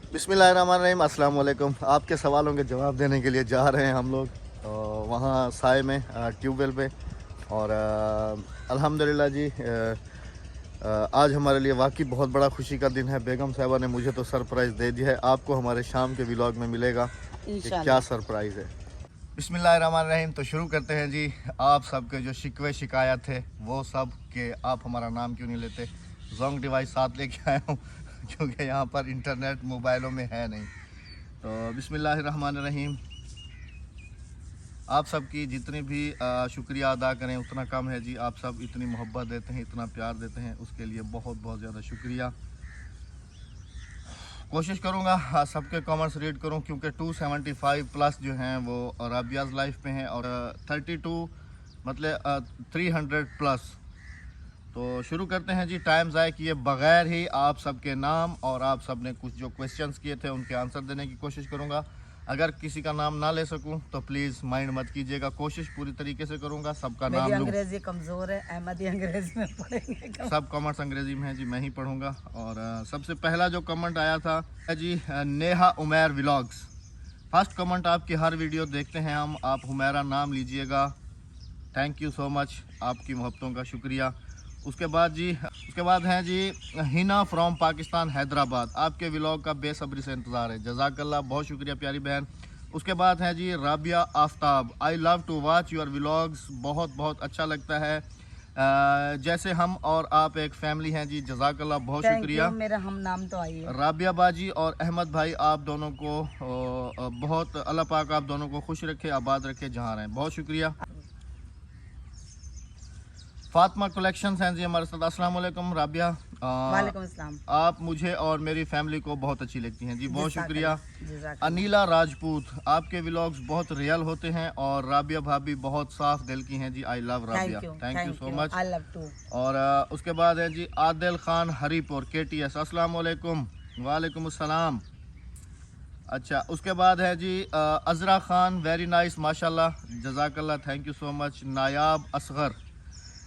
बिस्मिल्लाहिर्रहमानिर्रहीम, अस्सलाम वालेकुम। आपके सवालों के जवाब देने के लिए जा रहे हैं हम लोग वहाँ साय में ट्यूबवेल पे। और अल्हम्दुलिल्लाह जी, आज हमारे लिए वाकई बहुत बड़ा खुशी का दिन है। बेगम साहिबा ने मुझे तो सरप्राइज़ दे दिया है। आपको हमारे शाम के व्लॉग में मिलेगा कि क्या सरप्राइज़ है। बिस्मिल्लाहिर्रहमानिर्रहीम। तो शुरू करते हैं जी। आप सबके जो शिकवे शिकायत थे वो सब कि आप हमारा नाम क्यों नहीं लेते, जोंग डिवाइस साथ लेके आया हूँ क्योंकि यहाँ पर इंटरनेट मोबाइलों में है नहीं। तो बिस्मिल्लाहिर्रहमानिर्रहीम। आप सबकी जितनी भी शुक्रिया अदा करें उतना कम है जी। आप सब इतनी मोहब्बत देते हैं, इतना प्यार देते हैं, उसके लिए बहुत बहुत ज़्यादा शुक्रिया। कोशिश करूँगा सबके कमेंट्स रीड करूँ क्योंकि 275 प्लस जो हैं वो राबियाज़ लाइफ पे हैं और 32 मतलब 300 प्लस। तो शुरू करते हैं जी, टाइम ज़ाय किए बगैर ही आप सबके नाम और आप सब ने कुछ जो क्वेश्चंस किए थे उनके आंसर देने की कोशिश करूंगा। अगर किसी का नाम ना ले सकूं तो प्लीज़ माइंड मत कीजिएगा, कोशिश पूरी तरीके से करूंगा सबका नाम लूं। अंग्रेजी कमज़ोर है, अहमदी अंग्रेजी में पढ़ेंगे। सब कमेंट्स अंग्रेजी में है जी, मैं ही पढ़ूंगा। और सबसे पहला जो कमेंट आया था जी Neha Umair vlogs. First comment आपकी हर वीडियो देखते हैं हम, आप हुमैरा नाम लीजिएगा। थैंक यू सो मच, आपकी मोहब्बतों का शुक्रिया। उसके बाद हैं जी हिना फ्रॉम पाकिस्तान हैदराबाद। आपके व्लॉग का बेसब्री से इंतज़ार है, जज़ाकल्लाह, बहुत शुक्रिया प्यारी बहन। उसके बाद हैं जी Rabia Aftab. I love to watch your vlogs, बहुत बहुत अच्छा लगता है, जैसे हम और आप एक फैमिली हैं जी, जज़ाकल्लाह, बहुत शुक्रिया। मेरा हम नाम तो आई है। राबिया बाजी और अहमद भाई, आप दोनों को बहुत अल्लाह पाक आप दोनों को खुश रखे, आबाद रखे जहाँ रहें, बहुत शुक्रिया। फातिमा कलेक्शंस हैं जी हमारे साथ। अस्सलाम वालेकुम राबिया। वालेकुम अस्सलाम। आप मुझे और मेरी फैमिली को बहुत अच्छी लगती हैं जी, बहुत शुक्रिया। जज़ाकल्लाह। अनीला राजपूत, आपके व्लॉग्स बहुत रियल होते हैं और राबिया भाभी बहुत साफ दिल की हैं जी। I love Rabia, thank you so much. I love too. और उसके बाद है जी आदिल खान हरीपुर KTS। अस्सलाम वालेकुम। वालेकुम अस्सलाम। अच्छा, उसके बाद है जी अजरा खान, वेरी नाइस माशाल्लाह, जज़ाकल्लाह, thank you so much. Nayab Asghar,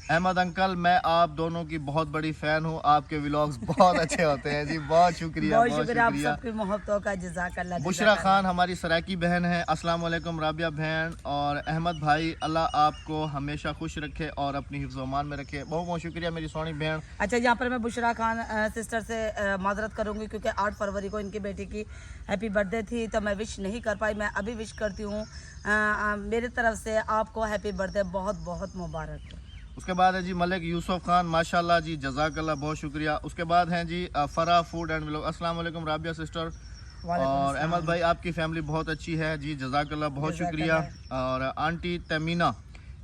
Ahmed uncle, मैं आप दोनों की बहुत बड़ी फ़ैन हूँ, आपके व्लॉग्स बहुत अच्छे होते हैं जी, बहुत शुक्रिया, बहुत शुक्रिया। आप सबकी मोहब्बतों का जज़ाकल्लाह। बुशरा खान हमारी सराकी बहन है। अस्सलाम वालेकुम राबिया बहन और अहमद भाई, अल्लाह आपको हमेशा खुश रखे और अपनी हिफ्ज़-ओ-मान में रखे, बहुत बहुत शुक्रिया मेरी सोनी बहन। अच्छा, यहाँ पर मैं बुशरा खान सिस्टर से माजरत करूँगी क्योंकि 8 फरवरी को इनकी बेटी की हैप्पी बर्थडे थी तो मैं विश नहीं कर पाई। मैं अभी विश करती हूँ, मेरी तरफ से आपको हैप्पी बर्थडे बहुत बहुत मुबारक हो। उसके बाद है जी मलिक यूसुफ खान, माशाल्लाह जी, जज़ाकल्लाह, बहुत शुक्रिया। उसके बाद हैं जी फरा फूड एंड व्लॉग। अस्सलाम वालेकुम राबिया सिस्टर और अहमद भाई, आपकी फैमिली बहुत अच्छी है जी, जज़ाकल्लाह, बहुत शुक्रिया। और aunty Tamina,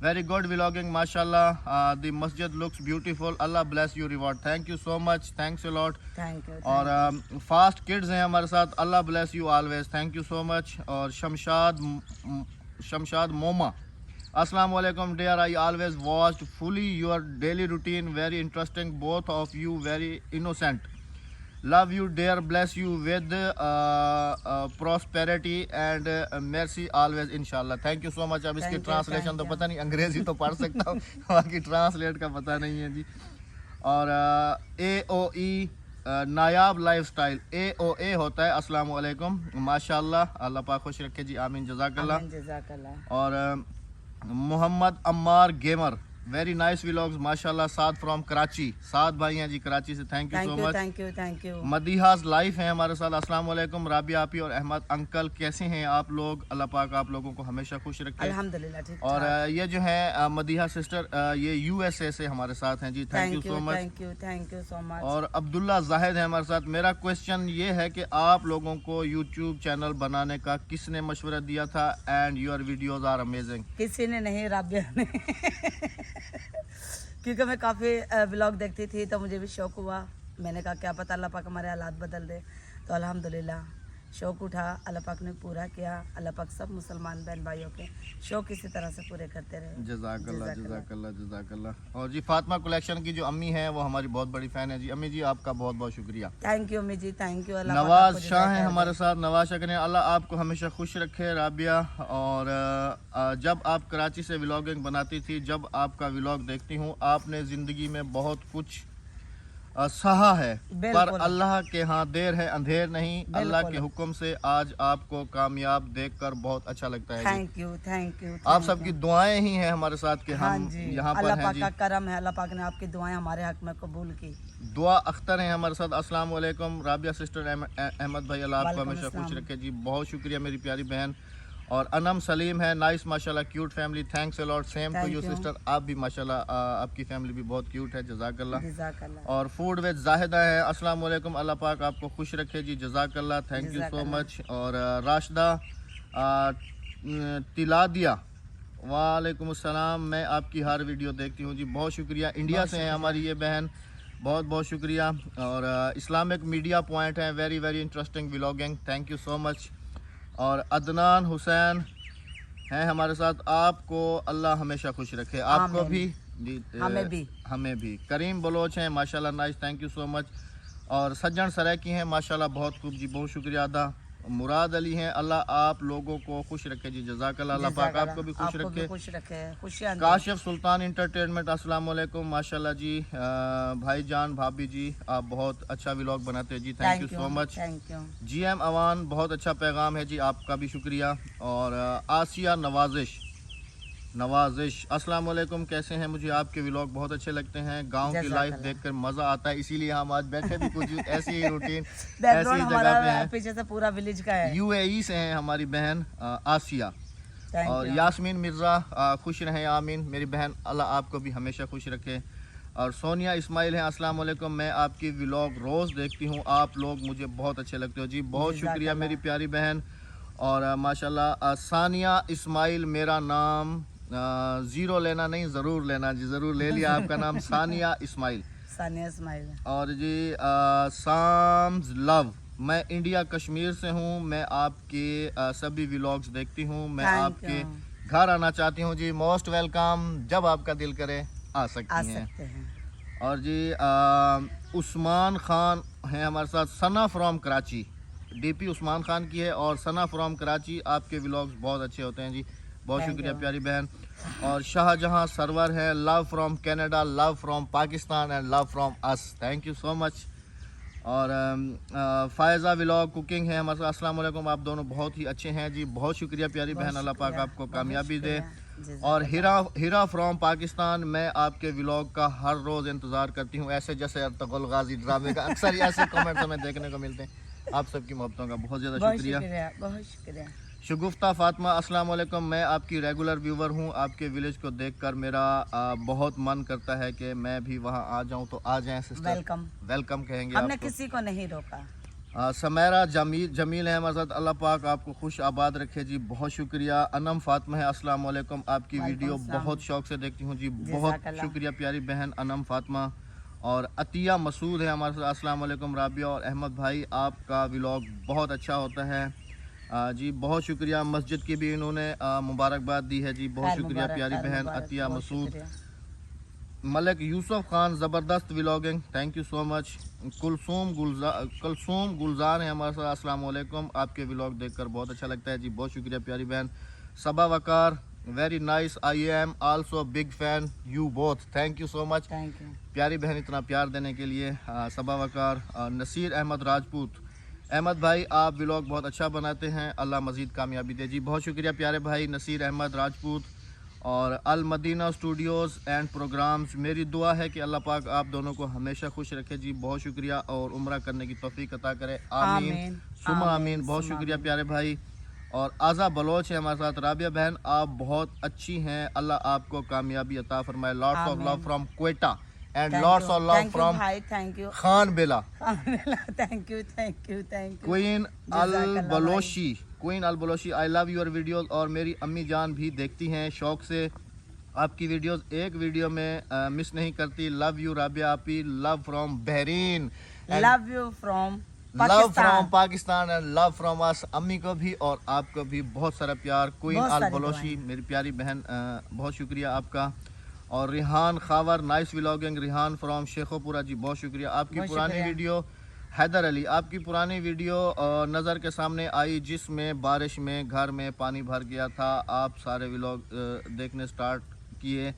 very good vlogging माशाल्लाह, the masjid looks beautiful, Allah bless you reward, thank you so much, thanks a lot. और फास्ट किड्स हैं हमारे साथ, Allah bless you always, thank you so much. और शमशाद मोमा, अस्सलाम वालेकुम dear, I always watched fully your daily routine, very interesting, both of you very innocent, love you dear, bless you with prosperity and mercy always इंशाल्लाह, thank you so much. अब इसकी translation तो पता नहीं, अंग्रेजी तो पढ़ सकता हूँ बाकी ट्रांसलेट का पता नहीं है जी। और AOE नायाब लाइफस्टाइल, AOA होता है अस्सलाम वालेकुम, माशाल्लाह, अल्लाह पाक खुश रखे जी, आमीन, जज़ाकल्लाह। और Mohammad Ammar gamer, very nice vlogs माशाल्लाह, साद फ्रॉम कराची, साद भाई हैं जी कराची से, thank you so much. Thank you. Madiha's life हैं हमारे साथ। अस्सलाम वालेकुम राबिया आपी और अहमद अंकल, कैसे हैं आप लोग? अल्लाह पाक आप लोगों को हमेशा खुश रखे, अल्हम्दुलिल्लाह, ठीक। और ये जो है मदीहा सिस्टर, ये USA से हमारे साथ हैं जी, thank you so much. Thank you so much. और अब्दुल्ला जाहिद है हमारे साथ। मेरा क्वेश्चन ये है कि आप लोगों को YouTube चैनल बनाने का किसने मशवरा दिया था? And your videos are amazing. किसी ने नहीं, राबिया ने क्योंकि मैं काफ़ी व्लॉग देखती थी तो मुझे भी शौक़ हुआ, मैंने कहा क्या पता अल्लाह पाक हमारे हालात बदल दे, तो अल्हम्दुलिल्लाह शौक़ उठा, अल्लाह पाक ने पूरा किया। अल्लाह पाक सब मुसलमान बहन भाइयों के शौक़ इसी तरह से पूरे करते रहे, जज़ाकल्लाह जज़ाकल्लाह जज़ाकल्लाह। और जी फातिमा कलेक्शन की जो अम्मी है वो हमारी बहुत बड़ी फ़ैन है जी, अम्मी जी आपका बहुत बहुत शुक्रिया, थैंक यू अम्मी जी, थैंक यू। नवाज शाह है हमारे साथ। नवाज शाह ने अल्लाह आपको हमेशा खुश रखे राबिया। और जब आप कराची से व्लॉगिंग बनाती थी, जब आपका व्लॉग देखती हूँ, आपने ज़िंदगी में बहुत कुछ सहा है, पर बिल्कुल। अल्लाह के यहाँ देर है अंधेर नहीं। अल्लाह बिल्कुल। के हुक्म से आज आपको कामयाब देखकर बहुत अच्छा लगता है जी। थैंक यू, थैंक यू, आप थैंक सबकी यू। दुआएं ही हैं हमारे साथ कि हाँ हम जी, यहाँ पर अल्लाह हैं पाक जी। का करम है, अल्लाह पाक ने आपकी दुआएं हमारे हक में कबूल की। दुआ अख्तर हैं हमारे साथ। अस्सलाम वालेकुम राबिया सिस्टर अहमद भाई, अल्लाह आपको वालेकुम हमेशा खुश अस्सलाम। रखे जी। बहुत शुक्रिया मेरी प्यारी बहन। और अनम सलीम है, नाइस माशाल्लाह, cute family, thanks a lot, same to thank you you. Sister. आप भी माशाल्लाह, आपकी फैमिली भी बहुत क्यूट है, जज़ाकल्लाह। जज़ाकल्लाह। और फूड विद जाहिदा है, अस्सलाम वालेकुम, अल्लाह पाक आपको खुश रखे जी, जज़ाकल्लाह, थैंक यू सो जज़ाकल्लाह। मच। और राशिदा तिलादिया, वालेकुम अस्सलाम, मैं आपकी हर वीडियो देखती हूँ जी, बहुत शुक्रिया। इंडिया बहुत से हैं शुक्रिया। हमारी ये बहन, बहुत बहुत शुक्रिया। और इस्लामिक मीडिया पॉइंट है, very very interesting vlogging, thank you so much. और अदनान हुसैन हैं हमारे साथ, आपको अल्लाह हमेशा खुश रखे, आपको आमीन। भी जी, हमें भी। हमें भी। करीम बलोच हैं माशाल्लाह, nice, thank you so much. और सज्जन सरायकी हैं माशाल्लाह, बहुत खूब जी, बहुत शुक्रिया अदा। मुराद अली हैं, अल्लाह आप लोगों को खुश रखे जी, जज़ाकल्लाह, अल्लाह पाक जज़ाकल्लाह। आपको भी खुश आपको भी रखे। खुश रखे, खुशियाँ दे। काशिफ सुल्तान इंटरटेनमेंट, अस्सलाम वालेकुम, माशाल्लाह जी। भाईजान भाभी जी, आप बहुत अच्छा व्लॉग बनाते हैं जी, thank you so much. Thank you. GM Awan, बहुत अच्छा पैगाम है जी, आपका भी शुक्रिया। और आसिया नवाजिश, अस्सलाम वालेकुम, कैसे हैं? मुझे आपके व्लॉग बहुत अच्छे लगते हैं, गांव की लाइफ जज़ाकल्लाह। देखकर मज़ा आता है, इसीलिए हम आज बैठे भी कुछ ऐसी ही रूटीन ऐसी बैकग्राउंड ही जगह पे हमारा हैं। पीछे से पूरा विलेज का है। यूएई से हैं हमारी बहन आसिया। थैंक और यू। यास्मीन मिर्ज़ा, खुश रहें, आमीन मेरी बहन, अल्लाह आपको भी हमेशा खुश रखे। और सोनिया इस्माइल हैं, अस्सलाम वालेकुम, मैं आपकी व्लॉग रोज़ देखती हूँ, आप लोग मुझे बहुत अच्छे लगते हो जी, बहुत शुक्रिया मेरी जज़ाकल्लाह। प्यारी बहन। और माशाल्लाह, सानिया इस्माइल मेरा नाम, ज़ीरो लेना नहीं, ज़रूर लेना जी, ज़रूर ले लिया आपका नाम, सानिया इस्माइल। सानिया स्माइल। और जी साम्स लव, मैं इंडिया कश्मीर से हूँ, मैं आपके सभी व्लॉग्स देखती हूँ, मैं Thank आपके you। घर आना चाहती हूँ जी, मोस्ट वेलकम, जब आपका दिल करे आ आ सकती हैं। सकते हैं। और जी उस्मान खान हैं हमारे साथ, सना फ्रॉम कराची, डीपी उस्मान खान की है, और सना फ्रॉम कराची, आपके व्लॉग्स बहुत अच्छे होते हैं जी, बहुत Thank शुक्रिया you। प्यारी बहन। और शाहजहां सरवर है, love from Canada, love from Pakistan and love from us, thank you so much. और फ़ायज़ा व्लॉग कुकिंग है हमारे साथ, अस्सलाम वालेकुम, आप दोनों बहुत ही अच्छे हैं जी, बहुत शुक्रिया प्यारी बहुत बहन, अल्लाह पाक शुक्रिया, आपको बहुत कामयाबी दे। शुक्रिया। और जज़ाकल्लाह। हीरा फ्रॉम पाकिस्तान, मैं आपके व्लॉग का हर रोज़ इंतज़ार करती हूँ, ऐसे जैसे अर्तुगरुल गाजी ड्रामे का अक्सर ही ऐसे कमेंट्स हमें देखने को मिलते हैं। आप सबकी मोहब्बतों का बहुत ज़्यादा बहुत शुक्रिया। शुक्रिया, बहुत शुक्रिया। शगुफ्ता फातिमा, अस्सलाम वालेकुम, मैं आपकी रेगुलर व्यूवर हूँ, आपके विलेज को देखकर मेरा बहुत मन करता है कि मैं भी वहाँ आ जाऊँ, तो आ जाएं सिस्टर, वेलकम। वेलकम कहेंगे हमने आपको। किसी को नहीं रोका। समैरा जमील है हमारे साथ, अल्लाह पाक आपको खुश आबाद रखे जी, बहुत शुक्रिया। अनम फातिमा है, अस्सलाम वालेकुम, आपकी वालेकुम वीडियो अस्सलाम। बहुत शौक से देखती हूँ जी, बहुत जज़ाकल्लाह। शुक्रिया प्यारी बहन अनम फातिमा। और अतिया मसूद है हमारे साथ, अस्सलाम वालेकुम राबिया और अहमद भाई, आपका व्लॉग बहुत अच्छा होता है जी, बहुत शुक्रिया। मस्जिद की भी इन्होंने मुबारकबाद दी है जी, बहुत खैर शुक्रिया मुबारक, प्यारी खैर बहन मुबारक, अतिया बहुत मसूद। शुक्रिया। मलिक यूसुफ खान, ज़बरदस्त vlogging, thank you so much. Kulsoom Gulzar है हमारे साथ, अस्सलाम वालेकुम, आपके व्लॉग देखकर बहुत अच्छा लगता है जी, बहुत शुक्रिया प्यारी बहन। Saba Waqar, very nice, I am also big fan you both, thank you so much thank you. प्यारी बहन, इतना प्यार देने के लिए। सबा वकार। नसीर अहमद राजपूत, अहमद भाई आप व्लॉग बहुत अच्छा बनाते हैं, अल्लाह मज़ीद कामयाबी दे जी, बहुत शुक्रिया प्यारे भाई नसीर अहमद राजपूत। और अल मदीना स्टूडियोज़ एंड प्रोग्राम्स, मेरी दुआ है कि अल्लाह पाक आप दोनों को हमेशा खुश रखे जी, बहुत शुक्रिया, और उम्रा करने की तौफीक अता करे, आमीन आमीन, सुमा आमीन, आमीन, बहुत सुमा शुक्रिया आमीन। प्यारे भाई। और आज़ा बलोच है हमारे साथ, राबिया बहन आप बहुत अच्छी हैं, अल्लाह आपको कामयाबी अता फरमाए, लॉट्स ऑफ लव आमीन। From Quetta and thank lots you, of love thank you from भाई, thank you. Khan Bela. Thank you, thank you, thank you. Queen Al जज़ाकल्लाह Baloshi, queen Al Baloshi, I love your videos, और मेरी अम्मी जान भी देखती हैं शौक से आपकी वीडियोस, एक वीडियो में मिस नहीं करती, लव यू राबिया आपी, love from Bahrain, love you from love from Pakistan and love from अस, अम्मी को भी और आपको भी बहुत सारा प्यार। क्वीन बहुत अल सारी बलोशी दुआएं। मेरी प्यारी बहन, बहुत शुक्रिया आपका। और Rihan Khawar, nice vlogging, Rihan from Sheikhupura जी, बहुत शुक्रिया। आपकी बहुत पुरानी शुक्रिया। वीडियो, हैदर अली, आपकी पुरानी वीडियो नज़र के सामने आई जिसमें बारिश में घर में पानी भर गया था, आप सारे व्लॉग देखने स्टार्ट किए,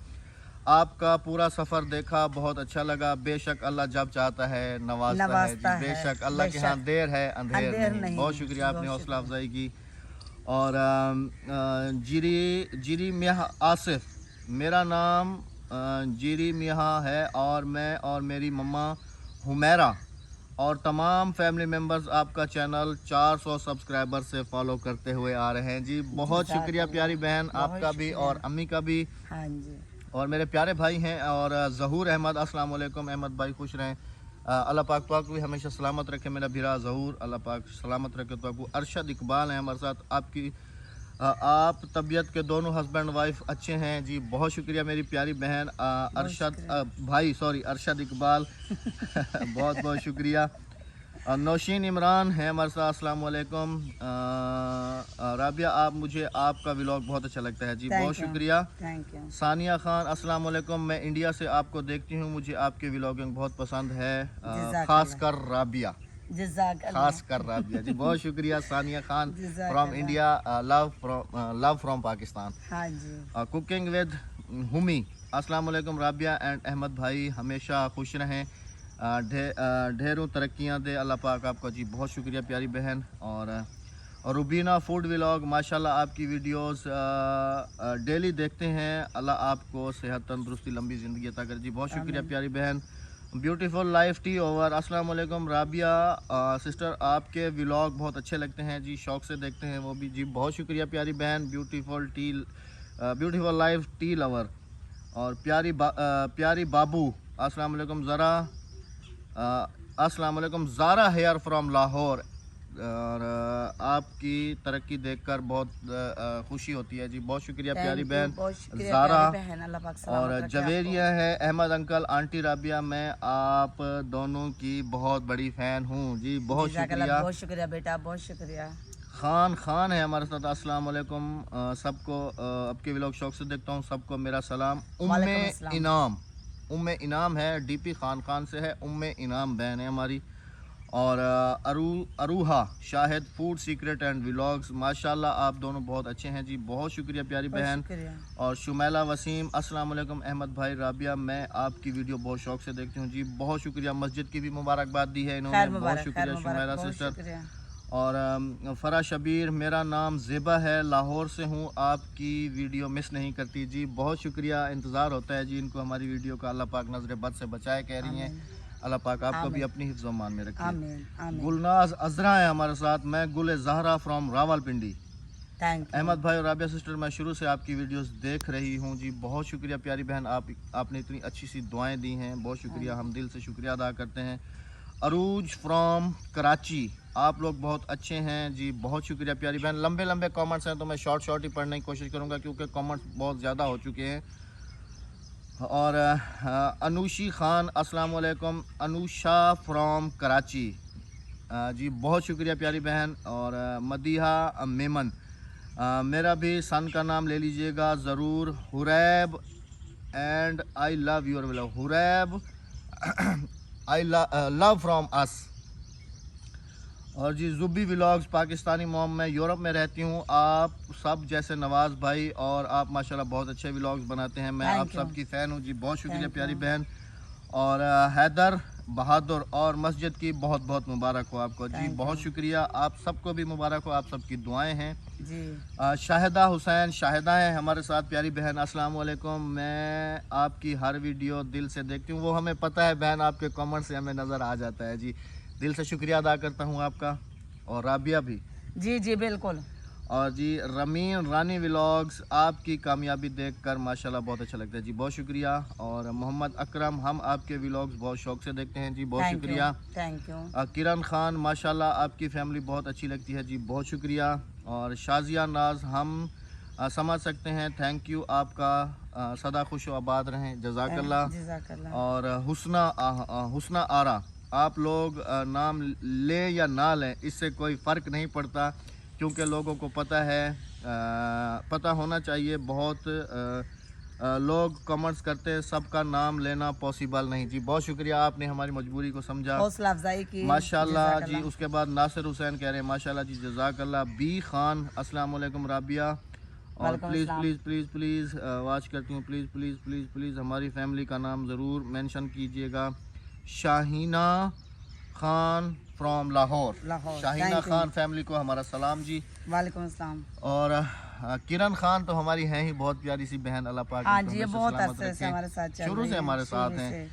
आपका पूरा सफ़र देखा, बहुत अच्छा लगा। बेशक अल्लाह जब चाहता है नवाजता है जी। बेशक अल्लाह के यहाँ देर है अंधेर नहीं। बहुत शुक्रिया, आपने हौसला अफजाई की। और जीरी मियाँ आसिफ, मेरा नाम जीरी मियाँ है और मैं और मेरी मम्मा हुमैरा और तमाम फैमिली मेम्बर्स आपका चैनल 400 सब्सक्राइबर से फॉलो करते हुए आ रहे हैं जी। बहुत शुक्रिया प्यारी बहन, आपका भी और अम्मी का भी। हाँ जी। और मेरे प्यारे भाई हैं और ज़हूर अहमद, अस्सलाम वालेकुम। अहमद भाई खुश रहें, अल्लाह पाक तो आपको भी हमेशा सलामत रखे। मेरा भिरा ज़हूर, अल्लाह पाक सलामत रखे। तो आपको अरशद इकबाल हैं हमारे साथ, आपकी आप तबीयत के दोनों हस्बैंड वाइफ अच्छे हैं जी। बहुत शुक्रिया मेरी प्यारी बहन अरशद भाई, सॉरी अरशद इकबाल बहुत बहुत शुक्रिया। नौशीन इमरान है हमारे साथ, अस्सलाम वालेकुम। राबिया आप, मुझे आपका व्लॉग बहुत अच्छा लगता है जी। बहुत शुक्रिया। Thank you. सानिया खान, अस्सलाम वालेकुम। मैं इंडिया से आपको देखती हूँ, मुझे आपके व्लॉगिंग बहुत पसंद है, खासकर राबिया, खासकर राबिया जी। बहुत शुक्रिया Sania Khan from India, love from Pakistan. हाँ जी। कुकिंग विद हुमी, अस्सलाम वालेकुम। राबिया एंड अहमद भाई हमेशा खुश रहें, ढेरों तरक्कियां दे अल्लाह पाक आपका जी। बहुत शुक्रिया प्यारी बहन। और रुबीना फूड व्लॉग, माशाल्लाह आपकी वीडियोस डेली देखते हैं, अल्लाह आपको सेहत तंदुरुस्ती लंबी ज़िंदगी अता करे जी। बहुत शुक्रिया प्यारी बहन। ब्यूटीफुल लाइफ टी ओवर, अस्सलाम वालेकुम। राबिया सिस्टर आपके व्लॉग बहुत अच्छे लगते हैं जी, शौक से देखते हैं वो भी जी। बहुत शुक्रिया प्यारी बहन। Beautiful life tea lover. और प्यारी बाबू, अस्सलाम वालेकुम। अस्सलाम वालेकुम ज़ारा हेयर फ्रॉम लाहौर। और आपकी तरक्की देखकर बहुत खुशी होती है जी। बहुत शुक्रिया प्यारी बहन ज़ारा। और जवेरिया है अहमद अंकल, आंटी राबिया, मैं आप दोनों की बहुत बड़ी फ़ैन हूँ जी। बहुत शुक्रिया, बहुत शुक्रिया बेटा, बहुत शुक्रिया। खान है हमारे साथ, अस्सलाम वालेकुम सबको। आपके व्लॉग शौक से देखता हूँ, सबको मेरा सलाम। उम्मे इनाम है, डीपी खान से है, उम्मे इनाम बहन है हमारी। और Aruha Shahid, food secret and vlogs, माशाल्लाह आप दोनों बहुत अच्छे हैं जी। बहुत शुक्रिया प्यारी बहन। और शुमैला वसीम, अस्सलाम वालेकुम अहमद भाई, राबिया मैं आपकी वीडियो बहुत शौक से देखती हूँ जी। बहुत शुक्रिया, मस्जिद की भी मुबारकबाद दी है इन्होंने, बहुत शुक्रिया शुमैला सिस्टर। और फरा शबीर, मेरा नाम ज़ेबा है, लाहौर से हूँ, आपकी वीडियो मिस नहीं करती जी। बहुत शुक्रिया, इंतज़ार होता है जी इनको हमारी वीडियो का। अल्लाह पाक नज़र बद से बचाए कह रही हैं, अल्लाह पाक आपको भी अपनी हिफ्ज़ मान में रखे। गुलनाज अजरा है हमारे साथ, मैं गुल ज़हरा फ्रॉम रावलपिंडी। अहमद भाई और राबिया सिस्टर, मैं शुरू से आपकी वीडियोस देख रही हूँ जी। बहुत शुक्रिया प्यारी बहन, आपने इतनी अच्छी सी दुआएं दी हैं, बहुत शुक्रिया, हम दिल से शुक्रिया अदा करते हैं। अरूज फ्रॉम कराची, आप लोग बहुत अच्छे हैं जी। बहुत शुक्रिया प्यारी बहन। लंबे कमेंट्स हैं तो मैं शॉर्ट ही पढ़ने की कोशिश करूँगा क्योंकि कमेंट्स बहुत ज़्यादा हो चुके हैं। और अनुशी खान, अस्सलाम वालेकुम। अनुषा फ्रॉम कराची जी, बहुत शुक्रिया प्यारी बहन। और मदीहा मेमन, मेरा भी सन का नाम ले लीजिएगा ज़रूर, Huraib and I love your vlog. Huraib I love from us. और जी जुब्बी व्लॉग्स, पाकिस्तानी मॉम, मैं यूरोप में रहती हूँ, आप सब जैसे नवाज़ भाई, और आप माशाल्लाह बहुत अच्छे व्लॉग्स बनाते हैं, मैं आप सब की फ़ैन हूँ जी। बहुत शुक्रिया प्यारी बहन। और हैदर बहादुर, और मस्जिद की बहुत बहुत मुबारक हो आपको जी। बहुत शुक्रिया, आप सबको भी मुबारक हो, आप सबकी दुआएं हैं जी। शाहिदा हुसैन, शाहिदा है हमारे साथ प्यारी बहन, अस्सलाम वालेकुम। मैं आपकी हर वीडियो दिल से देखती हूँ, वो हमें पता है बहन, आपके कमेंट से हमें नज़र आ जाता है जी। दिल से शुक्रिया अदा करता हूँ आपका। और राबिया भी जी बिल्कुल। और जी रमीन रानी व्लॉग्स, आपकी कामयाबी देखकर माशाल्लाह बहुत अच्छा लगता है जी। बहुत शुक्रिया। और मोहम्मद अकरम, हम आपके व्लॉग्स बहुत शौक से देखते हैं जी। बहुत शुक्रिया, थैंक यू। किरण खान, माशाल्लाह आपकी फैमिली बहुत अच्छी लगती है जी। बहुत शुक्रिया। और शाजिया नाज, हम समझ सकते हैं, थैंक यू, आपका सदा खुश व आबाद रहें, जज़ाकल्लाह। और हुस्ना आरा, आप लोग नाम लें या ना लें इससे कोई फ़र्क नहीं पड़ता क्योंकि लोगों को पता है, पता होना चाहिए। बहुत लोग कमेंट्स करते हैं, सबका नाम लेना पॉसिबल नहीं जी। बहुत शुक्रिया, आपने हमारी मजबूरी को समझा, हौसला अफजाई की, माशाल्लाह जी। उसके बाद नासिर हुसैन कह रहे हैं माशाल्लाह जी, जज़ाकल्लाह। बी खान, अस्सलाम वालेकुम राबिया और वालेकुम प्लीज़ अस्सलाम। प्लीज़ प्लीज़ प्लीज़ वॉच करती हूँ, प्लीज़ प्लीज़ प्लीज़ प्लीज़ हमारी फैमिली का नाम ज़रूर मेंशन कीजिएगा। Shaheena Khan from Lahore. Lahore, Shaheena thank you. Khan family को हमारा सलाम जी। वालेकुम अस्सलाम। और किरण खान तो हमारी हैं ही बहुत प्यारी सी बहन, अल्लाह पाक हाँ इनको जी, ये हमेशा बहुत सलामत अरसे से रखे। हमारे साथ चल शुरू रही से है, हमारे साथ शुरू हैं। से।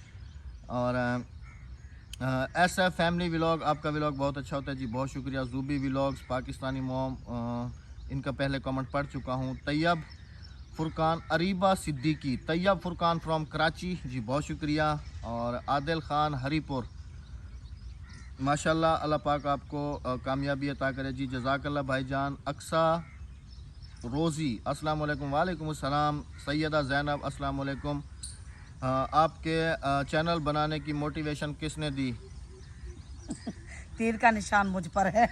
और SF फैमिली व्लॉग, आपका व्लॉग बहुत अच्छा होता है जी, बहुत शुक्रिया। जूबी व्लॉग्स पाकिस्तानी मॉम, इनका पहले कमेंट पढ़ चुका हूँ। तैयब फुरकान, अरीबा सिद्दीकी, तैयब फुरकान फ्रॉम कराची जी, बहुत शुक्रिया। और आदिल खान हरीपुर, माशाल्लाह, अल्लाह पाक आपको कामयाबी अता करे जी, जज़ाकल्लाह भाईजान। अक्सा रोज़ी, अस्सलाम वालेकुम। वालेकुम अस्सलाम। सैयदा ज़ैनब, अस्सलाम वालेकुम। आपके चैनल बनाने की मोटिवेशन किसने दी? तीर का निशान मुझ पर है।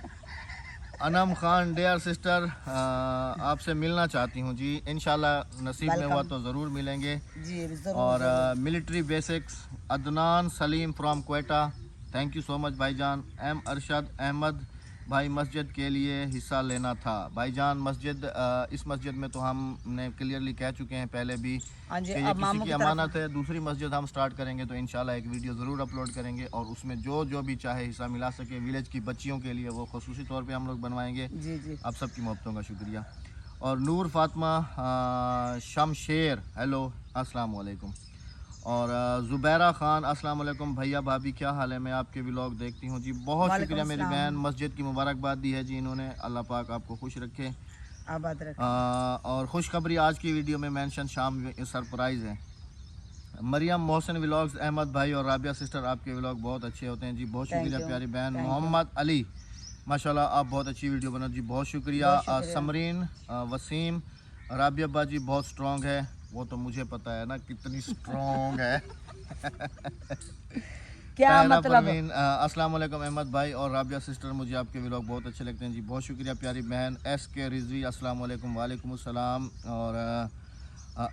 अनम खान, डियर सिस्टर, आपसे मिलना चाहती हूँ जी, इंशाल्लाह नसीब में हुआ वेलकम। तो ज़रूर मिलेंगे। जी ज़रूर और ज़रूर। Military basics, Adnan Salim from Quetta, thank you so much भाईजान। एम अरशद अहमद भाई, मस्जिद के लिए हिस्सा लेना था भाईजान। मस्जिद, इस मस्जिद में तो हमने क्लियरली कह चुके हैं पहले भी हाँ जी, कि ये अब किसी मामू की की तरफ। अमानत है। दूसरी मस्जिद हम स्टार्ट करेंगे तो इंशाल्लाह एक वीडियो ज़रूर अपलोड करेंगे, और उसमें जो जो भी चाहे हिस्सा मिला सके विलेज की बच्चियों के लिए, वो खुसूसी तौर पे हम लोग बनवाएंगे। जी जी। आप सबकी मोहब्बतों का शुक्रिया। और नूर फातिमा शमशेर, हेलो, अस्सलाम वालेकुम। और ज़ुबैरा खान, अस्सलाम वालेकुम भैया भाभी, क्या हाल है? मैं आपके व्लॉग देखती हूँ जी, बहुत वालेकुम शुक्रिया। मेरी बहन अस्सलाम। मस्जिद की मुबारकबाद दी है जी इन्होंने, अल्लाह पाक आपको खुश रखे। आबाद रखें। और खुशखबरी आज की वीडियो में मेंशन शाम सरप्राइज़ है। मरियम मोहसिन व्लॉग्स, अहमद भाई और राबिया सिस्टर, आपके व्लॉग बहुत अच्छे होते हैं जी, बहुत थैंक शुक्रिया यू, प्यारी बहन। Thank you. मोहम्मद अली, माशाल्लाह आप बहुत अच्छी वीडियो बना जी, बहुत शुक्रिया। बहुत शुक्रिया। समरीन, वसीम, राबिया बाजी बहुत स्ट्रॉन्ग है, वो तो मुझे पता है ना कितनी स्ट्रॉन्ग है। क्या ताहिरा मतलब? परवीन, अस्सलाम वालेकुम अहमद भाई और राबिया सिस्टर, मुझे आपके व्लॉग बहुत अच्छे लगते हैं जी, बहुत शुक्रिया प्यारी बहन। SK रिजवी, अस्सलाम वालेकुम। वालेकुम अस्सलाम। और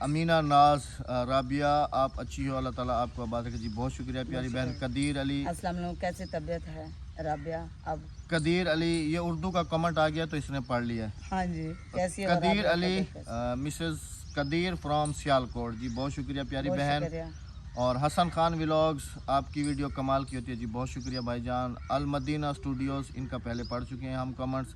अमीना नाज, राबिया आप अच्छी हो, अल्लाह ताला आपको आबाद रखे जी, बहुत शुक्रिया प्यारी बहुत बहन। शुक्रिया। कदीर अली, अस्सलाम वालेकुम, कैसी तबीयत है राबिया? अब कदीर अली, ये उर्दू का कमेंट आ गया तो इसने पढ़ लिया है। हाँ जी, कैसी हो कदीर राबिया? अली, तबीयत कैसी? मिसेस कदीर फ्रॉम सियालकोट जी, बहुत शुक्रिया प्यारी बहुत बहन। शुक्रिया। और हसन खान व्लॉग्स, आपकी वीडियो कमाल की होती है जी, बहुत शुक्रिया भाईजान। अल मदीना स्टूडियोज़, इनका पहले पढ़ चुके हैं हम comments.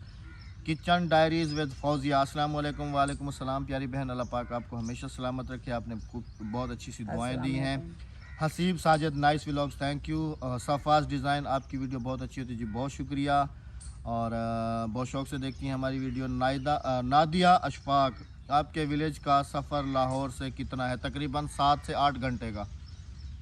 Kitchen diaries with Fauzia, अस्सलाम वालेकुम। वालेकुम अस्सलाम प्यारी बहन, अल्लाह पाक आपको हमेशा सलामत रखे, आपने बहुत अच्छी सी दुआएं दी हैं। अस्सलाम Haseeb Sajid, nice vlogs, thank you. Safa's design, आपकी वीडियो बहुत अच्छी होती है जी, बहुत शुक्रिया। और बहुत शौक़ से देखती हैं हमारी वीडियो। नादिया अशफाक, आपके विलेज का सफ़र लाहौर से कितना है? तकरीबन 7 से 8 घंटे का।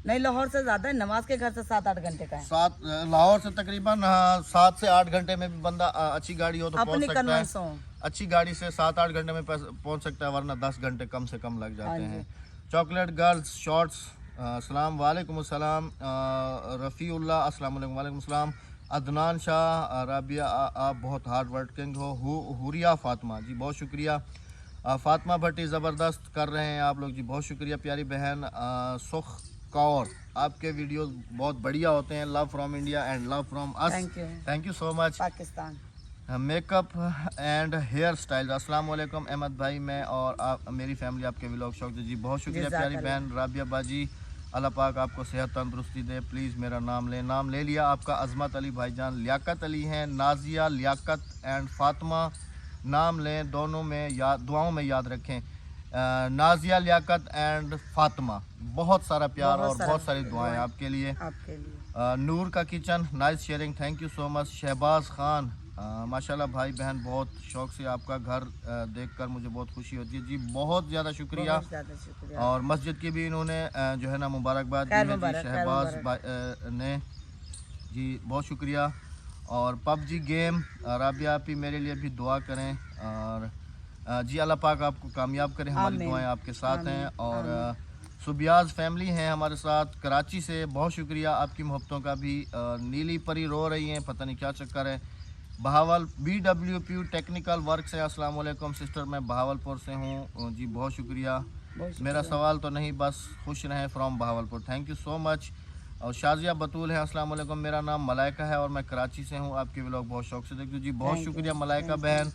नहीं, लाहौर से ज़्यादा है, नमाज के घर से 7-8 घंटे का है। लाहौर से तकरीबन 7 से 8 घंटे में भी बंदा अच्छी गाड़ी हो तो पहुंच अपनी सकता है। कन्वेंस हो। अच्छी गाड़ी से 7-8 घंटे में पहुंच सकता है, वरना 10 घंटे कम से कम लग हाँ जाते जी। हैं। चॉकलेट गर्ल्स शॉर्ट्स, अस्सलाम वालेकुम अस्सलाम। रफ़ीउल्लाह, अस्सलाम वालेकुम। वालेकुम अस्सलाम। अदनान शाह, राबिया आप बहुत हार्ड वर्किंग हो। हुरिया फातिमा जी, बहुत शुक्रिया। फातिमा भट्टी, ज़बरदस्त कर रहे हैं आप लोग जी, बहुत शुक्रिया प्यारी बहन। सुख कौर, आपके वीडियोस बहुत बढ़िया होते हैं। Love from India and love from us, thank you so much. Pakistan. Makeup and hair style, अस्सलाम वालेकुम अहमद भाई, मैं और आप मेरी फैमिली आपके व्लॉग शौक जी, बहुत शुक्रिया प्यारी बहन। राबिया बाजी, अल्लाह पाक आपको सेहत तंदुरुस्ती दे। प्लीज़ मेरा नाम ले लिया आपका। अजमत अली भाईजान, लियाकत अली हैं, नाजिया लियाकत एंड फातिमा, नाम लें, दोनों में दुआओं में याद रखें। नाजिया लियाकत एंड फातिमा, बहुत सारा प्यार और बहुत सारी दुआएं आपके लिए। नूर का kitchen, nice sharing, thank you so much. Shahbaz Khan, माशाल्लाह भाई बहन, बहुत शौक से आपका घर देखकर मुझे बहुत खुशी होती है जी, बहुत ज़्यादा शुक्रिया। और मस्जिद की भी इन्होंने जो है ना मुबारकबाद दी है जी, शहबाज ने जी, बहुत शुक्रिया। और PUBG गेम, राबिया आप ही मेरे लिए भी दुआ करें, और जी अल्लाह पाक आपको कामयाब करें, हमारी दुआएं आपके साथ हैं। और सुबियाज फैमिली हैं हमारे साथ कराची से, बहुत शुक्रिया आपकी मोहब्बतों का भी। नीली परी रो रही हैं, पता नहीं क्या चक्कर है। बहावल BWP टेक्निकल वर्क से, अस्सलाम वालेकुम सिस्टर, मैं बहावलपुर से हूँ जी, बहुत शुक्रिया। मेरा सवाल तो नहीं, बस खुश रहें from Bahawalpur, thank you so much. और शाजिया बतूल है, अस्सलाम वालेकुम, मेरा नाम मलाइका है और मैं कराची से हूँ, आपके व्लॉग बहुत शौक से देखती हूँ जी, बहुत शुक्रिया मलाइका बहन।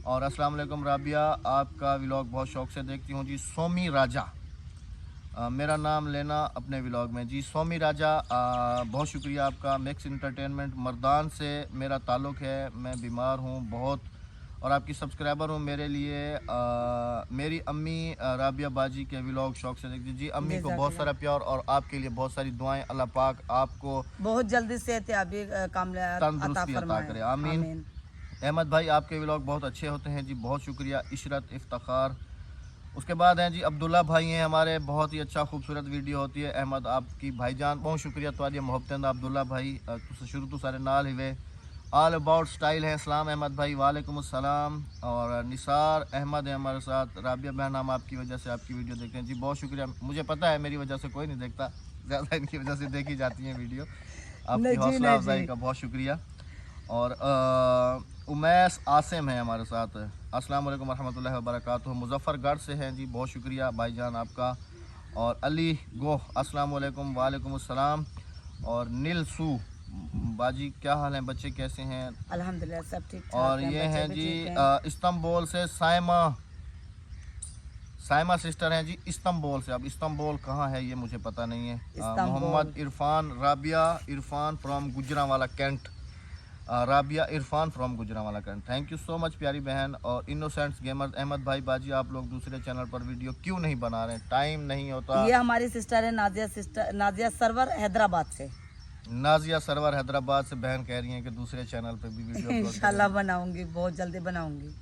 और अस्सलाम वालेकुम राबिया, आपका व्लॉग बहुत शौक से देखती हूँ जी। सोमी राजा, मेरा नाम लेना अपने व्लॉग में जी। सोमी राजा, बहुत शुक्रिया आपका। मिक्स इंटरटेनमेंट मर्दान से मेरा ताल्लुक़ है, मैं बीमार हूँ बहुत और आपकी सब्सक्राइबर हूँ। मेरे लिए मेरी अम्मी राबिया बाजी के व्लॉग शौक से देखती जी। अम्मी को बहुत सारा प्यार और आपके लिए बहुत सारी दुआएं। अल्लाह पाक आपको बहुत जल्दी सेहतयाबी तंदुरुस्ती अता करे, आमीन। अहमद भाई, आपके व्लॉग बहुत अच्छे होते हैं जी, बहुत शुक्रिया। इशरत इफ्तिखार। उसके बाद हैं जी अब्दुल्ला भाई हैं हमारे, बहुत ही अच्छा खूबसूरत वीडियो होती है। अहमद आपकी भाईजान बहुत शुक्रिया तुम्हारी मोहब्बत अब्दुल्ला भाई, शुरू तो सारे नाल हुए। ऑल अबाउट स्टाइल है इस्लाम अहमद भाई, वालेकुम अस्सलाम। और निसार अहमद है हमारे साथ। राबिया बहन, हम आपकी वजह से आपकी वीडियो देखते हैं जी, बहुत शुक्रिया। मुझे पता है मेरी वजह से कोई नहीं देखता, ज़्यादा इनकी वजह से देखी जाती है वीडियो। आपकी हौसला अफजाई का बहुत शुक्रिया। और उमैस आसिम है हमारे साथ। अस्सलाम वालेकुम रहमतुल्लाहि व बरकातुहू, मुजफ्फरगढ़ से हैं जी, बहुत शुक्रिया भाईजान आपका। और अली गोह, अस्सलाम वालेकुम। वालेकुम अस्सलाम। और नीलसू बाजी, क्या हाल है, बच्चे कैसे हैं? अल्हम्दुलिल्लाह सब ठीक। और ये हैं जी इस्तांबुल से साइमा सिस्टर हैं जी, इस्तांबुल से। अब इस्तांबुल कहाँ है ये मुझे पता नहीं है। Mohammad Irfan, Rabia Irfan from Gujranwala Cantt. Rabia Irfan from Gujranwala Cantt, thank you so much प्यारी बहन। और इनोसेंट्स गेमर, अहमद भाई बाजी, आप लोग दूसरे चैनल पर वीडियो क्यों नहीं बना रहे? टाइम नहीं होता। ये हमारी सिस्टर है नाजिया सरवर हैदराबाद से। नाजिया सरवर हैदराबाद से बहन कह रही हैं कि दूसरे चैनल पर भी वीडियो इंशाल्लाह बनाऊंगी, बहुत जल्दी बनाऊंगी।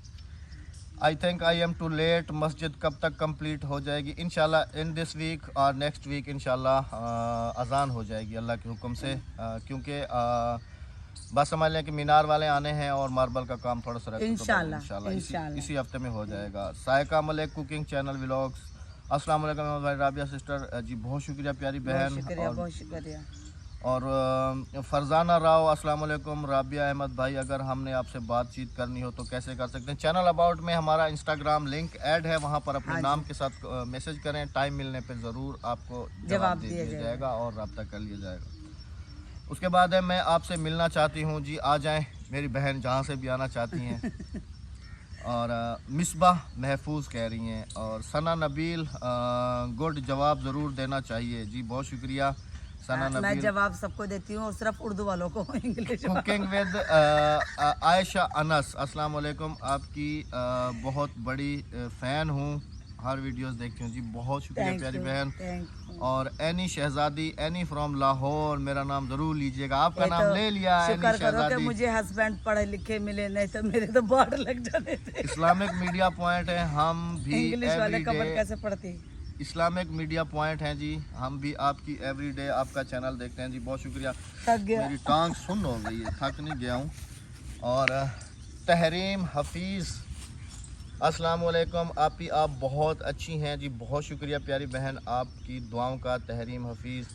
I think I am too late. मस्जिद कब तक कंप्लीट हो जाएगी? इंशाल्लाह इन दिस वीक और नेक्स्ट वीक इंशाल्लाह अजान हो जाएगी अल्लाह के हुक्म से, क्योंकि बस समझ लें कि मीनार वाले आने हैं और मार्बल का काम थोड़ा सा इंशाल्लाह इसी हफ्ते में हो जाएगा। Sayaka Malik cooking channel vlogs, अस्सलाम वालेकुम भाई राबिया सिस्टर जी, बहुत शुक्रिया प्यारी बहन, बहुत शुक्रिया। और फरजाना राव, अस्सलाम वालेकुम राबिया अहमद भाई, अगर हमने आपसे बातचीत करनी हो तो कैसे कर सकते हैं? चैनल अबाउट में हमारा इंस्टाग्राम लिंक ऐड है, वहाँ पर अपने नाम के साथ मैसेज करें, टाइम मिलने पे ज़रूर आपको जवाब दे दिया जाएगा और रब्ता कर लिया जाएगा। उसके बाद है मैं आपसे मिलना चाहती हूँ जी, आ जाएं मेरी बहन जहाँ से भी आना चाहती हैं। और मिसबाह महफूज कह रही हैं। और सना नबील, गुड, जवाब ज़रूर देना चाहिए जी, बहुत शुक्रिया सना नबील। मैं जवाब सबको देती हूँ और सिर्फ उर्दू वालों को English. Cooking with Ayesha Anas, अस्सलाम वालेकुम, आपकी बहुत बड़ी फ़ैन हूँ, हर वीडियोस देखती हूँ जी, बहुत शुक्रिया प्यारी बहन। और any Shahzadi, any from Lahore, मेरा नाम जरूर लीजिएगा, आपका नाम ले लिया। शुक्र करो कि मुझे हस्बैंड पढ़े लिखे मिले, नहीं तो मेरे तो बाढ़ लग जाते थे। इस्लामिक मीडिया पॉइंट है, हम भी इंग्लिश वाले खबर कैसे पढ़ती। इस्लामिक मीडिया पॉइंट हैं जी, हम भी आपकी एवरीडे आपका चैनल देखते हैं जी, बहुत शुक्रिया। थक गया, मेरी टांग सुन्न हो गई है, थक नहीं गया हूँ। और तहरीम हफीज़, अस्सलाम वालेकुम आप बहुत अच्छी हैं जी, बहुत शुक्रिया प्यारी बहन आपकी दुआओं का। तहरीम हफीज़।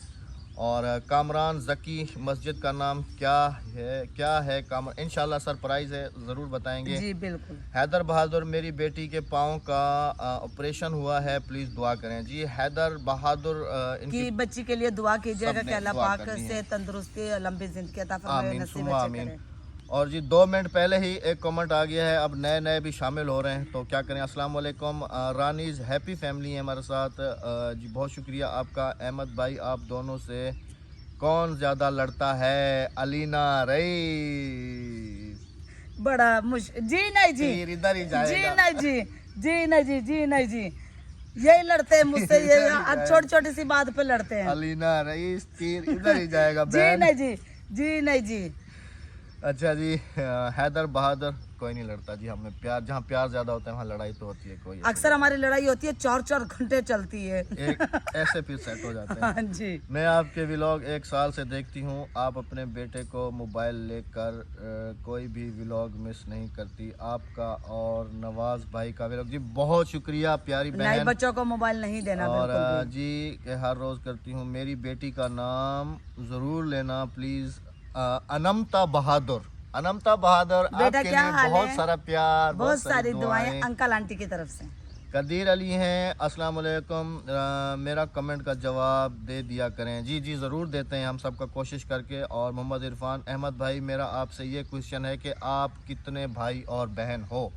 और कामरान ज़की, मस्जिद का नाम क्या है कामरान? इंशाल्लाह सरप्राइज़ है, ज़रूर बताएंगे जी बिल्कुल। हैदर बहादुर, मेरी बेटी के पाँव का ऑपरेशन हुआ है, प्लीज़ दुआ करें जी। हैदर बहादुर इनकी बच्ची के लिए दुआ कीजिएगा कि अल्लाह पाक से तंदुरुस्ती लंबी ज़िंदगी अता फरमाए, नसीब अच्छे करे। और जी 2 मिनट पहले ही एक कमेंट आ गया है, अब नए भी शामिल हो रहे हैं तो क्या करें। अस्सलाम वालेकुम, रानीज़ हैप्पी फैमिली है हमारे साथ जी, बहुत शुक्रिया आपका। अहमद भाई, आप दोनों से कौन ज़्यादा लड़ता है? अलीना रईस, बड़ा मुश्किल जी। नहीं जी, इधर ही जाएगा। जी नहीं जी, जी नहीं जी, जी नहीं जी, यही लड़ते हैं मुझसे, ये छोटी छोटी सी बात पे लड़ते हैं। अलीना रईस, तीर इधर ही जाएगा। जी नहीं जी, जी नहीं जी। अच्छा जी, हैदर बहादुर, कोई नहीं लड़ता जी, हमें प्यार, जहाँ प्यार ज्यादा होता है वहाँ लड़ाई तो होती है। कोई अक्सर हमारी लड़ाई होती है 4-4 घंटे चलती है, ऐसे फिर सेट हो जाते हैं। हाँ जी। मैं आपके व्लॉग 1 साल से देखती हूँ, आप अपने बेटे को मोबाइल लेकर कोई भी व्लॉग मिस नहीं करती, आपका और नवाज भाई का व्लॉग। जी बहुत शुक्रिया प्यारी बहन, बच्चों को मोबाइल नहीं देना। और जी हर रोज़ करती हूँ। मेरी बेटी का नाम ज़रूर लेना प्लीज़, अनमता बहादुर। अनमता बहादुर, बेटा आपके क्या लिए हाल बहुत है? सारा प्यार, बहुत सारी दुआएं अंकल आंटी की तरफ से। कदीर अली हैं, अस्सलाम वालेकुम, मेरा कमेंट का जवाब दे दिया करें। जी जी ज़रूर देते हैं हम सबका कोशिश करके। और मोहम्मद इरफान, अहमद भाई मेरा आपसे ये क्वेश्चन है कि आप कितने भाई और बहन हो?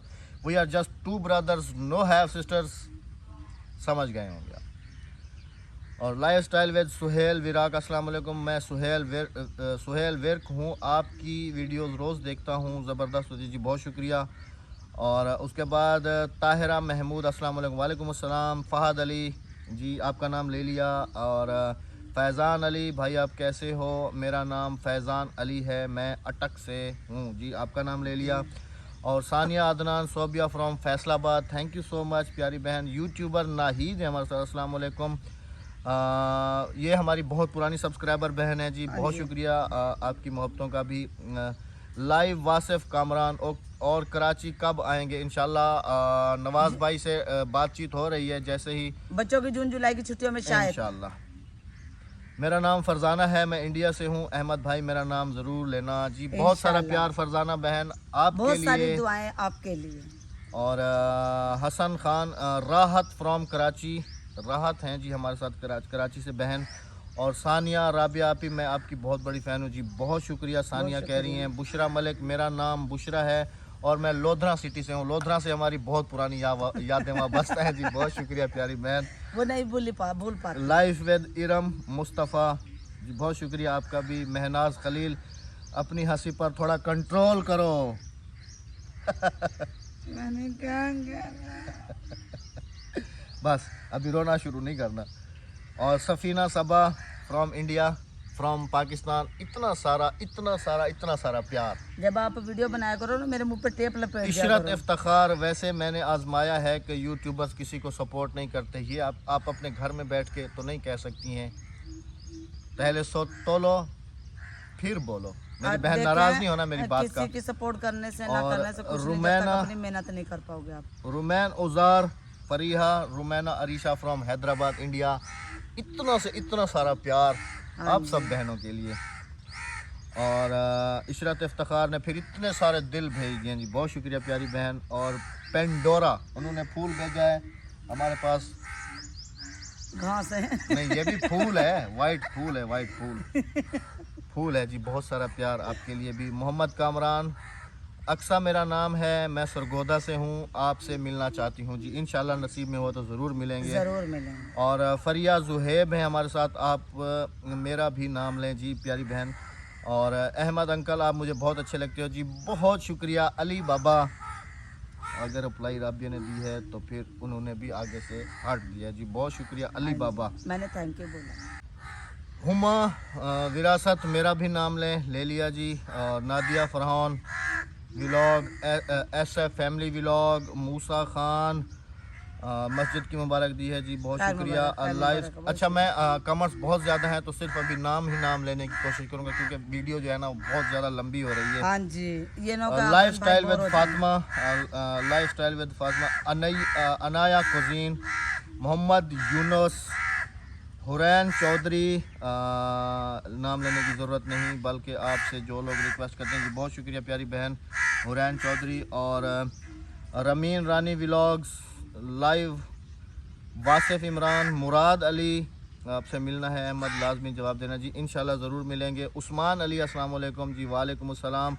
We are just two brothers, no have sisters, समझ गए होंगे आप। और lifestyle with Suhail Virak, अस्सलाम वालेकुम, मैं सुहेल विर्क हूँ, आपकी वीडियोस रोज़ देखता हूँ, ज़बरदस्त होती जी, बहुत शुक्रिया। और उसके बाद ताहिरा महमूद, अस्सलाम वालेकुम। वालेकुम अस्सलाम। फ़हद अली जी, आपका नाम ले लिया। और फैज़ान अली भाई, आप कैसे हो? मेरा नाम फैज़ान अली है, मैं अटक से हूँ जी, आपका नाम ले लिया। और Sania Adnan Sobia from Faisalabad, thank you so much प्यारी बहन। यूट्यूबर नाहिद है हमारे साथ, अस्सलाम वालेकुम। ये हमारी बहुत पुरानी सब्सक्राइबर बहन है जी, बहुत शुक्रिया आपकी मोहब्बतों का भी। लाइव वासिफ कामरान, और कराची कब आएंगे? इंशाल्लाह नवाज़ भाई से बातचीत हो रही है, जैसे ही बच्चों की जून जुलाई की छुट्टियों में शायद। इंशाल्लाह। मेरा नाम फरजाना है, मैं इंडिया से हूँ। अहमद भाई मेरा नाम ज़रूर लेना जी, बहुत सारा प्यार फरजाना बहन आपके बहुत लिए, सारी दुआएं आपके लिए। और हसन खान राहत फ्रॉम कराची, राहत हैं जी हमारे साथ कराची से बहन। और सानिया राबिया आपी, मैं आपकी बहुत बड़ी फ़ैन हूँ जी, बहुत शुक्रिया। सानिया कह रही हैं। बुशरा मलिक, मेरा नाम बुशरा है और मैं लोधरा सिटी से हूँ। लोधरा से हमारी बहुत पुरानी यादें वाबस्ता हैं जी, बहुत शुक्रिया प्यारी बहन। वो नहीं भूल पा। लाइफ विद इरम मुस्तफ़ा जी, बहुत शुक्रिया आपका भी। महनाज खलील, अपनी हंसी पर थोड़ा कंट्रोल करो। मैंने क्या किया? बस अभी रोना शुरू नहीं करना। और सफ़ीना सबा फ्रॉम इंडिया, फ्रॉम पाकिस्तान, इतना सारा प्यार। जब आप वीडियो बनाया करो ना, मेरे मुंह पे टेप लपेट दिया इशरत करो। इफ्तिखार, वैसे मैंने आजमाया है कि यूट्यूबर्स किसी को सपोर्ट नहीं करते, ये आप अपने घर में बैठ के तो नहीं कह सकती हैं, पहले तोलो फिर बोलो। मेरी बहन नाराज नहीं होना मेरी बात का। किसी की सपोर्ट करने से ना और करने से कुछ नहीं, रुमैना, जब तक अपनी मेहनत नहीं कर पाओगे आप। रुमैन उजार फरीहा, रुमैना अरीशा फ्रॉम हैदराबाद इंडिया, इतना से इतना सारा प्यार आप सब बहनों के लिए। और इशरत इफ्तिखार ने फिर इतने सारे दिल भेज दिए जी, बहुत शुक्रिया प्यारी बहन। और पेंडोरा, उन्होंने फूल भेजा है हमारे पास, घास है नहीं ये भी फूल है, वाइट फूल है, वाइट फूल है जी, बहुत सारा प्यार आपके लिए भी। मोहम्मद कामरान, अक्सा मेरा नाम है, मैं सरगोदा से हूँ, आपसे मिलना चाहती हूँ जी, इंशाल्लाह नसीब में हो तो ज़रूर मिलेंगे। ज़रूर मिलेंगे। और फरिया जुहेब हैं हमारे साथ, आप मेरा भी नाम लें जी प्यारी बहन। और अहमद अंकल, आप मुझे बहुत अच्छे लगते हो जी, बहुत शुक्रिया। अली बाबा, अगर रिप्लाई राबिया ने दी है तो फिर उन्होंने भी आगे से हट दिया जी, बहुत शुक्रिया अली बाबा। मैंने थैंक यू बोला। हुमा विरासत, मेरा भी नाम ले लिया जी। और Nadia Farhan vlog, SF family vlog, Musa Khan, मस्जिद की मुबारक दी है जी, बहुत शुक्रिया। लाइव, अच्छा मैं कमेंट्स बहुत ज़्यादा हैं तो सिर्फ अभी नाम ही नाम लेने की कोशिश करूँगा, क्योंकि वीडियो जो है ना बहुत ज़्यादा लंबी हो रही है। हाँ जी, ये lifestyle with Fatima, lifestyle with Fatima, Anaya cuisine, Mohammad Yunus, Hurain Chaudhry, नाम लेने की ज़रूरत नहीं, बल्कि आपसे जो लोग रिक्वेस्ट करते हैं जी, बहुत शुक्रिया प्यारी बहन हुरैन चौधरी। और रमीन रानी व्लॉग्स, लाइव वासिफ इमरान, मुराद अली, आपसे मिलना है अहमद, लाजमी जवाब देना जी, इंशाल्लाह ज़रूर मिलेंगे। उस्मान अली, अस्सलाम वालेकुम जी। वालेकुम अस्सलाम।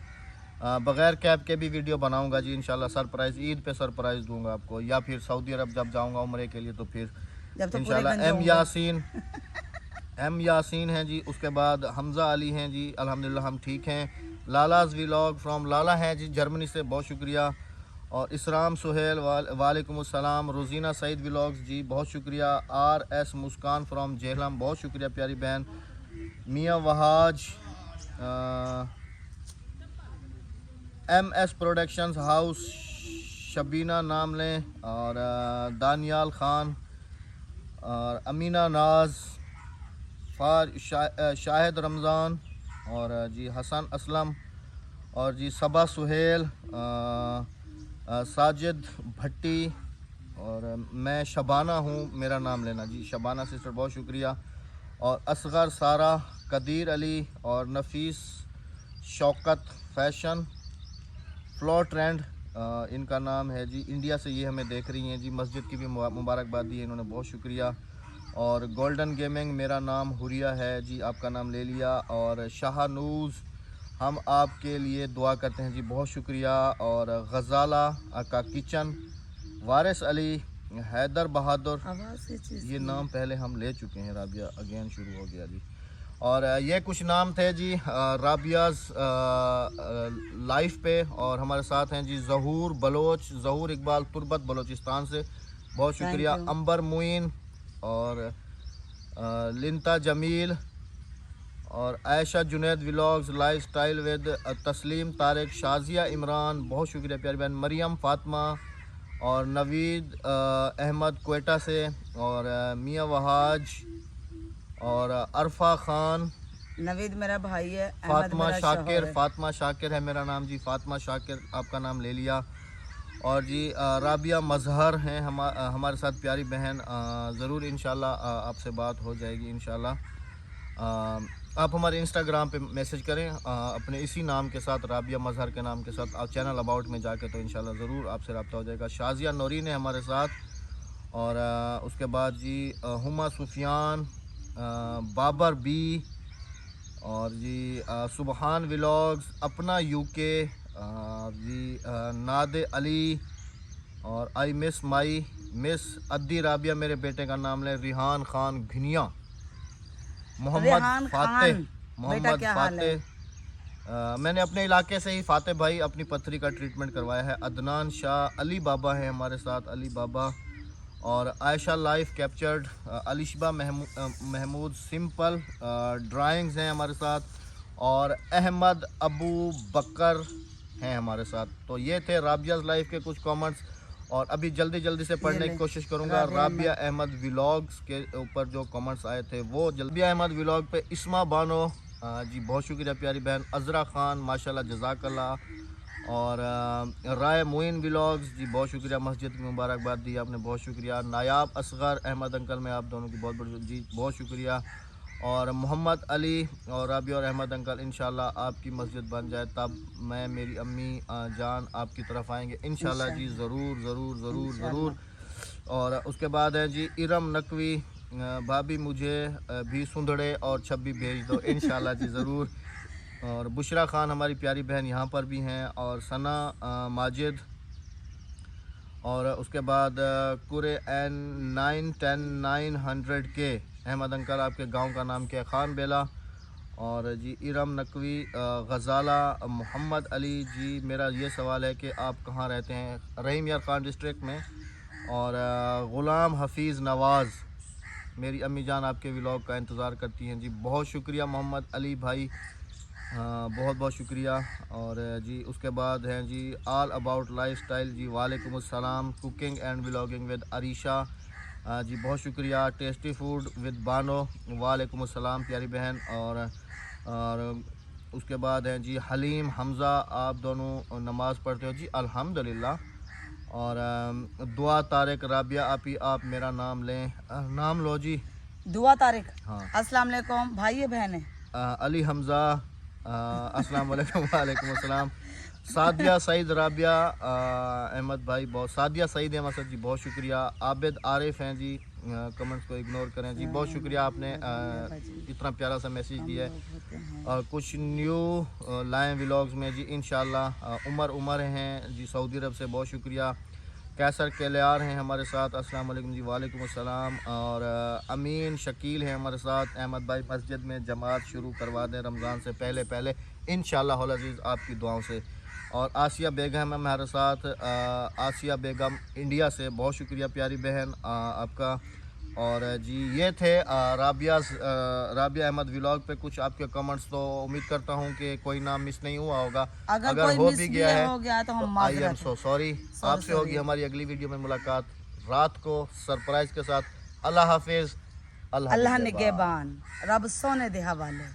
बग़ैर कैब के भी वीडियो बनाऊंगा जी इंशाल्लाह, सरप्राइज़, ईद पे सरप्राइज़ दूंगा आपको, या फिर सऊदी अरब जब जाऊंगा उम्रे के लिए तो फिर इंशाल्लाह। एम यासीन हैं जी, उसके बाद हमज़ा अली हैं जी, अल्हम्दुलिल्लाह हम ठीक हैं। लालाज व्लॉग फ्रॉम लाला हैं जी, जर्मनी से, बहुत शुक्रिया। और इसराम सुहेल, वालेकुम अस्सलाम। रोज़ीना सईद व्लॉग्स जी, बहुत शुक्रिया। RS मुस्कान फ्रॉम जेहलम, बहुत शुक्रिया प्यारी बहन। मियाँ Wahaj, MS productions house, Shabina नाम लें। और दानियाल ख़ान, और अमीना नाज, शाहिद रमज़ान, और जी हसन असलम, और जी सबा सुहेल, साजिद भट्टी, और मैं शबाना हूँ, मेरा नाम लेना जी, शबाना सिस्टर, बहुत शुक्रिया। और असगर सारा, कदीर अली, और नफीस शौकत फैशन फ्लो ट्रेंड, इनका नाम है जी, इंडिया से ये हमें देख रही हैं जी, मस्जिद की भी मुबारकबाद दी है इन्होंने, बहुत शुक्रिया। और गोल्डन गेमिंग, मेरा नाम हुरिया है जी, आपका नाम ले लिया। और शाहनूज़, हम आपके लिए दुआ करते हैं जी, बहुत शुक्रिया। और गज़ाला का किचन, वारिस अली, हैदर बहादुर, आवाज़ से चीज़ ये नाम पहले हम ले चुके हैं। राबिया अगेन शुरू हो गया जी। और ये कुछ नाम थे जी राबियाज़ लाइफ पे। और हमारे साथ हैं जी ज़हूर बलोच, ज़हूर इकबाल तुर्बत बलोचिस्तान से, बहुत शुक्रिया। you. अंबर मुइन और लिंता जमील और Ayesha Junaid vlogs life style with तस्लीम तारिक, शाजिया इमरान, बहुत शुक्रिया प्यारी बहन। मरियम फातिमा और नवीद अहमद कोयटा से, और मियाँ वहाज और अरफा खान, नवीद मेरा भाई है, अहमद फातिमा मेरा शाकिर, शौहर है। फातिमा शाकिर है मेरा नाम जी, फातिमा शाकिर आपका नाम ले लिया। और जी राबिया मजहर हैं हमारे साथ प्यारी बहन। ज़रूर इंशाल्लाह आपसे बात हो जाएगी इंशाल्लाह। आप हमारे इंस्टाग्राम पे मैसेज करें अपने इसी नाम के साथ, राबिया मजहर के नाम के साथ, आप चैनल अबाउट में जाके तो इंशाल्लाह ज़रूर आपसे रब्ता हो जाएगा। शाजिया नौरीन है हमारे साथ, और उसके बाद जी हुमा सुफियान, बाबर बी, और जी सुबहान व्लॉग्स, अपना यूके, जी नादे अली, और I miss my miss Addi Rabia, मेरे बेटे का नाम ले रिहान खान घिनिया, मोहम्मद रेहान फातेह, खान, बेटा मोहम्मद क्या हाल है? फातेह। मैंने अपने इलाके से ही फातेह भाई अपनी पथरी का ट्रीटमेंट करवाया है। अदनान शाह, अली बाबा है हमारे साथ, अली बाबा, और Ayesha life captured, Alishba Mahmood simple drawings हैं हमारे साथ, और अहमद अबू बकर हैं हमारे साथ। तो ये थे राबियाज़ लाइफ के कुछ कमेंट्स, और अभी जल्दी जल्दी से पढ़ने की कोशिश करूंगा। राबिया अहमद व्लॉग्स के ऊपर जो कमेंट्स आए थे वो राबिया अहमद व्लॉग पे इस्मा बानो, जी बहुत शुक्रिया प्यारी बहन। अज़रा खान माशाल्लाह जज़ाकल्लाह। और राय मोइन व्लॉग्स, जी बहुत शुक्रिया, मस्जिद की मुबारकबाद दी आपने, बहुत शुक्रिया। नायाब असगर अहमद अंकल, मैं आप दोनों की बहुत बड़ी जी बहुत शुक्रिया। और मोहम्मद अली और राबिया और अहमद अंकल, इंशाल्लाह आपकी मस्जिद बन जाए तब मैं मेरी अम्मी जान आपकी तरफ आएंगे इंशाल्लाह जी, ज़रूर ज़रूर ज़रूर ज़रूर। और उसके बाद है जी इरम नकवी, भाभी मुझे भी सुंदड़े और छब्बी भेज दो इंशाल्लाह जी ज़रूर। और बुशरा खान हमारी प्यारी बहन यहाँ पर भी हैं, और सना माजिद, और उसके बाद कुरे एन 910 के अहमद अंकल, आपके गांव का नाम क्या है? खान बेला। और जी इरम नकवी, गज़ाला मोहम्मद अली, जी मेरा ये सवाल है कि आप कहाँ रहते हैं? रहीम यार खान डिस्ट्रिक्ट में। और ग़ुलाम हफीज़ नवाज़, मेरी अम्मी जान आपके व्लॉग का इंतज़ार करती हैं जी, बहुत शुक्रिया मोहम्मद अली भाई, बहुत बहुत शुक्रिया। और जी उसके बाद हैं जी ऑल अबाउट लाइफ स्टाइल, जी वालेकुम अस्सलाम, cooking and vlogging with Areesha, जी बहुत शुक्रिया। टेस्टी फूड विद बानो, वालेकुम अस्सलाम प्यारी बहन। और उसके बाद हैं जी हलीम हमज़ा, आप दोनों नमाज़ पढ़ते हो? जी अल्हम्दुलिल्लाह। और दुआ तारिक, राबिया आप मेरा नाम लें, नाम लो जी। दुआ तारिक, हाँ। अस्सलाम वालेकुम, भाई है बहन है? अली हमज़ा, अस्सलाम वालेकुम। वालेकुम अस्सलाम। सादिया सईद राबिया अहमद भाई, बहुत सादिया सईद अहमद सर जी बहुत शुक्रिया। आबिद आरिफ हैं जी, कमेंट्स को इग्नोर करें जी, बहुत शुक्रिया आपने इतना प्यारा सा मैसेज दिया है। और कुछ न्यू लाएँ व्लॉग्स में जी इंशाल्लाह। उमर हैं जी सऊदी अरब से, बहुत शुक्रिया। कैसर केलियार हैं हमारे साथ, अस्सलाम वालेकुम जी, वालेकुम अस्सलाम। और अमीन शकील हैं हमारे साथ। अहमद भाई मस्जिद में जमात शुरू करवा दें रमज़ान से पहले पहले इंशाल्लाह अज़ीज़ आपकी दुआओं से। और आसिया बेगम है हमारे साथ, आसिया बेगम इंडिया से, बहुत शुक्रिया प्यारी बहन आपका। और जी ये थे राबिया अहमद व्लॉग पे कुछ आपके कमेंट्स, तो उम्मीद करता हूँ कि कोई नाम मिस नहीं हुआ होगा। अगर हो भी गया है तो आई एम सो सॉरी। आपसे होगी हमारी अगली वीडियो में मुलाकात रात को सरप्राइज के साथ। अल्लाह हाफिज़, अल्लाह निगहबान, रब सोने दे हवाले।